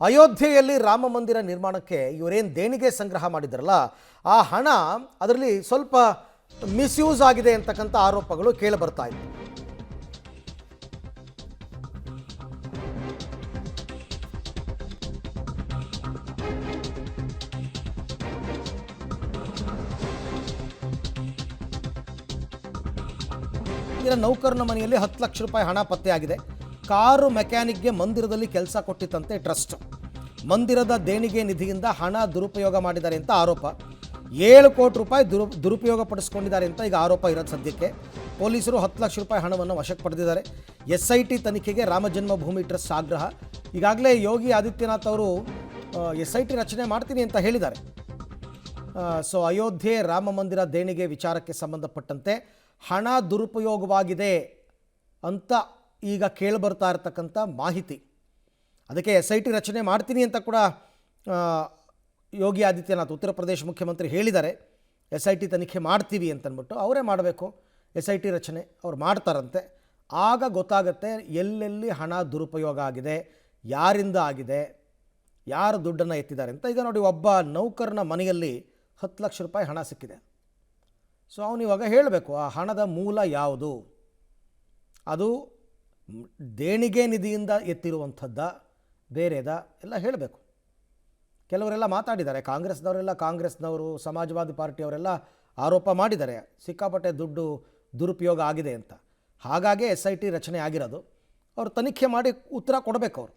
ಅಯೋಧ್ಯೆಯಲ್ಲಿ ರಾಮ ಮಂದಿರ ನಿರ್ಮಾಣಕ್ಕೆ ಇವರೇನು ದೇಣಿಗೆ ಸಂಗ್ರಹ ಮಾಡಿದ್ರಲ್ಲ, ಆ ಹಣ ಅದರಲ್ಲಿ ಸ್ವಲ್ಪ ಮಿಸ್ಯೂಸ್ ಆಗಿದೆ ಅಂತಕ್ಕಂಥ ಆರೋಪಗಳು ಕೇಳಿ ಬರ್ತಾ ಇತ್ತು. ನೌಕರನ ಮನೆಯಲ್ಲಿ 10 ಲಕ್ಷ ರೂಪಾಯಿ ಹಣ ಪತ್ತೆಯಾಗಿದೆ. ಕಾರು ಮೆಕ್ಯಾನಿಕ್ಗೆ ಮಂದಿರದಲ್ಲಿ ಕೆಲಸ ಕೊಟ್ಟಿತ್ತಂತೆ ಟ್ರಸ್ಟ್. ಮಂದಿರದ ದೇಣಿಗೆ ನಿಧಿಯಿಂದ ಹಣ ದುರುಪಯೋಗ ಮಾಡಿದ್ದಾರೆ ಅಂತ ಆರೋಪ. 7 ಕೋಟಿ ರೂಪಾಯಿ ದುರುಪಯೋಗ ಪಡಿಸ್ಕೊಂಡಿದ್ದಾರೆ ಅಂತ ಈಗ ಆರೋಪ ಇರೋದು. ಸದ್ಯಕ್ಕೆ ಪೊಲೀಸರು 10 ಲಕ್ಷ ರೂಪಾಯಿ ಹಣವನ್ನು ವಶಕ್ಕೆ ಪಡೆದಿದ್ದಾರೆ. SIT ತನಿಖೆಗೆ ರಾಮಜನ್ಮಭೂಮಿ ಟ್ರಸ್ಟ್ ಆಗ್ರಹ. ಈಗಾಗಲೇ ಯೋಗಿ ಆದಿತ್ಯನಾಥ್ ಅವರು SIT ರಚನೆ ಮಾಡ್ತೀನಿ ಅಂತ ಹೇಳಿದ್ದಾರೆ. ಸೊ ಅಯೋಧ್ಯೆ ರಾಮ ಮಂದಿರ ದೇಣಿಗೆ ವಿಚಾರಕ್ಕೆ ಸಂಬಂಧಪಟ್ಟಂತೆ ಹಣ ದುರುಪಯೋಗವಾಗಿದೆ ಅಂತ ಈಗ ಕೇಳಿಬರ್ತಾ ಇರತಕ್ಕಂಥ ಮಾಹಿತಿ. ಅದಕ್ಕೆ SIT ರಚನೆ ಮಾಡ್ತೀನಿ ಅಂತ ಕೂಡ ಯೋಗಿ ಆದಿತ್ಯನಾಥ್ ಉತ್ತರ ಪ್ರದೇಶ ಮುಖ್ಯಮಂತ್ರಿ ಹೇಳಿದ್ದಾರೆ. SIT ತನಿಖೆ ಮಾಡ್ತೀವಿ ಅಂತಂದ್ಬಿಟ್ಟು ಅವರೇ ಮಾಡಬೇಕು. SIT ರಚನೆ ಅವ್ರು ಮಾಡ್ತಾರಂತೆ. ಆಗ ಗೊತ್ತಾಗುತ್ತೆ ಎಲ್ಲೆಲ್ಲಿ ಹಣ ದುರುಪಯೋಗ ಆಗಿದೆ, ಯಾರಿಂದ ಆಗಿದೆ, ಯಾರು ದುಡ್ಡನ್ನು ಎತ್ತಿದ್ದಾರೆ ಅಂತ. ಈಗ ನೋಡಿ, ಒಬ್ಬ ನೌಕರನ ಮನೆಯಲ್ಲಿ 10 ಲಕ್ಷ ರೂಪಾಯಿ ಹಣ ಸಿಕ್ಕಿದೆ. ಸೊ ಅವನು ಇವಾಗ ಹೇಳಬೇಕು ಆ ಹಣದ ಮೂಲ ಯಾವುದು, ಅದು ದೇಣಿಗೆ ನಿಧಿಯಿಂದ ಎತ್ತಿರುವಂಥದ್ದ ಬೇರೆದ ಎಲ್ಲ ಹೇಳಬೇಕು. ಕೆಲವರೆಲ್ಲ ಮಾತಾಡಿದ್ದಾರೆ, ಕಾಂಗ್ರೆಸ್ನವರು ಸಮಾಜವಾದಿ ಪಾರ್ಟಿಯವರೆಲ್ಲ ಆರೋಪ ಮಾಡಿದ್ದಾರೆ ಸಿಕ್ಕಾಪಟ್ಟೆ ದುಡ್ಡು ದುರುಪಯೋಗ ಆಗಿದೆ ಅಂತ. ಹಾಗಾಗಿ SIT ರಚನೆ ಆಗಿರೋದು. ಅವರು ತನಿಖೆ ಮಾಡಿ ಉತ್ತರ ಕೊಡಬೇಕು ಅವರು.